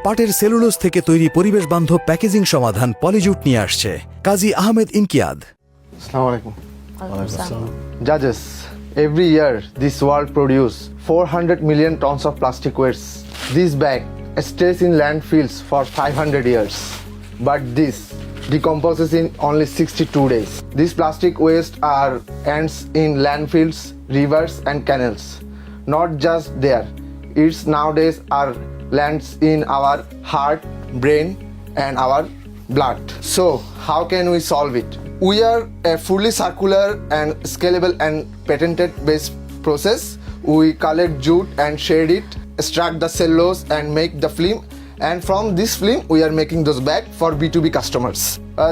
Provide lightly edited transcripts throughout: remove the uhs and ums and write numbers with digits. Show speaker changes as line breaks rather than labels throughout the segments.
পাটের সেলুলোজ থেকে তৈরি পরিবেশ বান্ধব প্যাকেজিং সমাধান পলিজুট নিয়ে আসছে কাজী Ahmed ইনকিয়াদ।
Assalamu alaikum. Judges, every year this world produce 400 million tons of plastic waste. This bag stays in landfills for 500 years, but this decomposes in only 62 days. These plastic waste are ends in landfills, rivers and canals. Not just there, it's nowadays are lands in our heart, brain and our blood. So how can we solve it? We are a fully circular and scalable and patented based process. We collect jute and shade it, extract the cellulose and make the film, and from this film we are making those bags for B2B customers.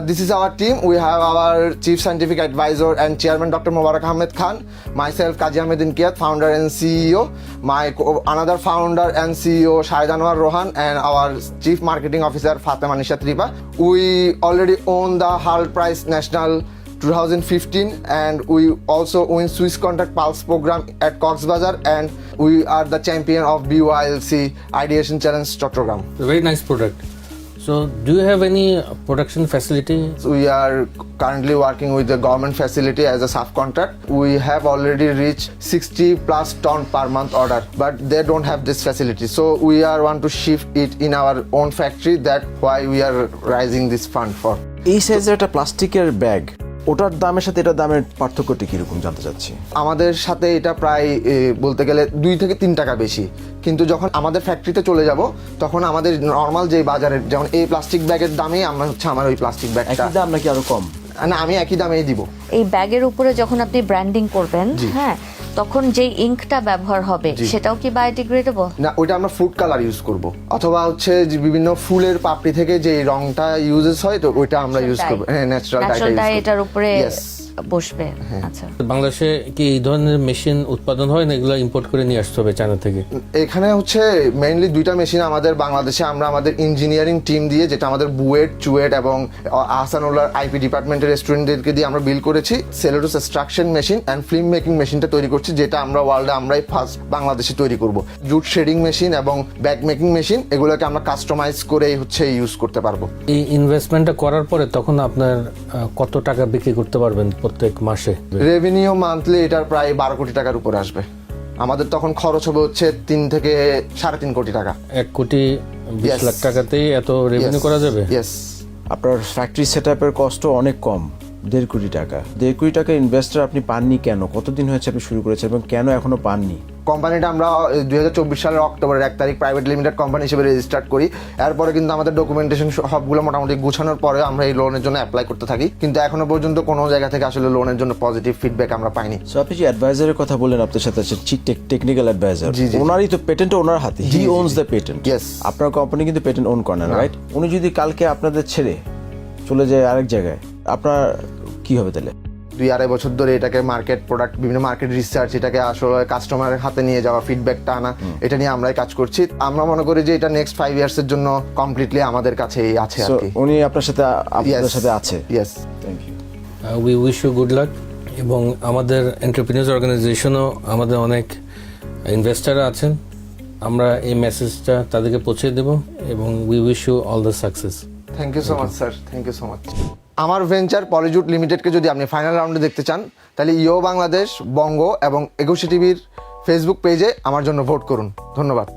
This is our team. We have our Chief Scientific Advisor and Chairman Dr. Mubarak Ahmed Khan, myself Qazi Ahmed Inkiat, founder and CEO, another founder and CEO Shahid Anwar Rohan, and our Chief Marketing Officer Fatima Nisha Tripa. We already own the Harl Prize National 2015 and we also win Swiss Contact Pulse program at Cox's Bazar, and we are the champion of BYLC Ideation Challenge Chattogram.
Very nice product. So do you have any production facility?
So we are currently working with the government facility as a subcontract. We have already reached 60 plus ton per month order, but they don't have this facility. So we are want to shift it in our own factory. That's why we are raising this fund for.
এই সাইজের একটা প্লাস্টিকের bag, ওটার দামের সাথে এটার দামের পার্থক্যটা কিরকম জানতে চাচ্ছি।
আমাদের সাথে এটা প্রায় বলতে গেলে 2 থেকে 3 টাকা বেশি, কিন্তু যখন আমাদের ফ্যাক্টরিতে চলে যাব তখন আমাদের নর্মাল যে বাজারের যেমন এই প্লাস্টিক ব্যাগের দামেই আমরা আমার ওই প্লাস্টিক ব্যাগটা
একই দাম নাকি আরো কম?
না, আমি একই দামেই দিব।
এই ব্যাগের উপরে যখন আপনি ব্র্যান্ডিং করবেন, হ্যাঁ, তখন যে ইঙ্কটা ব্যবহার হবে সেটাও কি বায়োডিগ্রেডেবল?
না, ওইটা আমরা ফুড কালার ইউজ করব, অথবা হচ্ছে যে বিভিন্ন ফুলের পাপড়ি থেকে যে রংটা ইউজেস হয় তো ওইটা আমরা ইউজ করব। হ্যাঁ, ন্যাচারাল ডাই এটার
উপরে বসবে। আচ্ছা,
বাংলাদেশে কি এই ধরনের মেশিন উৎপাদন হয় না, এগুলো ইম্পোর্ট করে নিয়ে আসতে হবে চায়না থেকে?
এখানে হচ্ছে মেইনলি 2টা মেশিন আমাদের বাংলাদেশে আমরা আমাদের ইঞ্জিনিয়ারিং টিম দিয়ে, যেটা আমাদের বুয়েট, চুয়েট এবং আহসানুল্লাহ আইপি ডিপার্টমেন্টের স্টুডেন্টদেরকে দিয়ে আমরা বিল্ড করেছি। Cellulose extraction machine and film making মেশিনটা তৈরি করছি, যেটা আমরা ওয়ার্ল্ডে আমরাই ফার্স্ট বাংলাদেশে তৈরি করব। জুট শেডিং মেশিন এবং ব্যাগ মেকিং মেশিন, এগুলোকে আমরা কাস্টমাইজ করে হচ্ছে ইউজ করতে পারবো।
এই ইনভেস্টমেন্টটা করার পরে তখন আপনার কত টাকা বিক্রি করতে পারবেন প্রত্যেক মাসে?
রেভিনিউ মান্থলি এটার প্রায় 12 কোটি টাকার উপরে আসবে। আমাদের তখন খরচ হবে হচ্ছে 3 থেকে 3.5 কোটি টাকা।
1 কোটি 20 লাখ টাকাতেই এত রেভিনিউ করা যাবে?
ইয়েস।
আপনার ফ্যাক্টরি সেটআপের কষ্ট অনেক কম, 1.5 কোটি টাকা। 1.5 কোটি টাকা ইনভেস্টর আপনি পাননি কেন? কতদিন হয়েছে আপনি শুরু করেছেন এবং কেন এখনো পাননি?
কোম্পানিটা আমরা 2024 সালের অক্টোবরের 1 তারিখ প্রাইভেট লিমিটেড কোম্পানি হিসেবে রেজিস্টার্ড করি। এরপরে কিন্তু আমাদের ডকুমেন্টেশন সবগুলো মোটামুটি গুছানোর পরে আমরা এই লোনের জন্য অ্যাপ্লাই করতে থাকি, কিন্তু এখনো পর্যন্ত কোনো জায়গা থেকে আসলে লোনের জন্য পজিটিভ ফিডব্যাক আমরা পাইনি।
সো আপনি যে অ্যাডভাইজারের কথা বললেন, আপনার সাথে আছে চিফ টেকনিক্যাল অ্যাডভাইজার, ওনারই তো পেটেন্ট ওনার হাতে, হি ওনস দ্য পেটেন্ট।
ইয়েস।
আপনার কোম্পানি কিন্তু পেটেন্ট ওন করে না, রাইট? উনি যদি কালকে আপনাদের ছেড়ে চলে যায় আরেক জায়গায়, আপনার কি হবে তাহলে?
2-2.5 বছর ধরে এটাকে মার্কেট প্রোডাক্ট, বিভিন্ন মার্কেট রিসার্চ, এটাকে আসলে কাস্টমারের হাতে নিয়ে যাওয়া, ফিডব্যাকটা আনা, এটা নিয়ে আমরাই কাজ করছি। আমরা মনে করি যে এটা নেক্সট 5 ইয়ার্সের জন্য কমপ্লিটলি আমাদের কাছেই আছে আর কি।
উনি আপনার সাথে আপনাদের সাথে আছে।
Yes.
Thank you.
We wish you good luck. এবং আমাদের এন্টারপ্রেনিউরস অর্গানাইজেশনও আমাদের অনেক ইনভেস্টার আছেন, আমরা এই মেসেজটা তাদেরকে পৌঁছে দেব এবং we wish you all the success.
Thank you so much sir, thank you so much. আমার ভেঞ্চার পলিজুট লিমিটেডকে যদি আপনি ফাইনাল রাউন্ডে দেখতে চান, তাহলে ইও বাংলাদেশ, বঙ্গ এবং 21 টিভির ফেসবুক পেজে আমার জন্য ভোট করুন। ধন্যবাদ।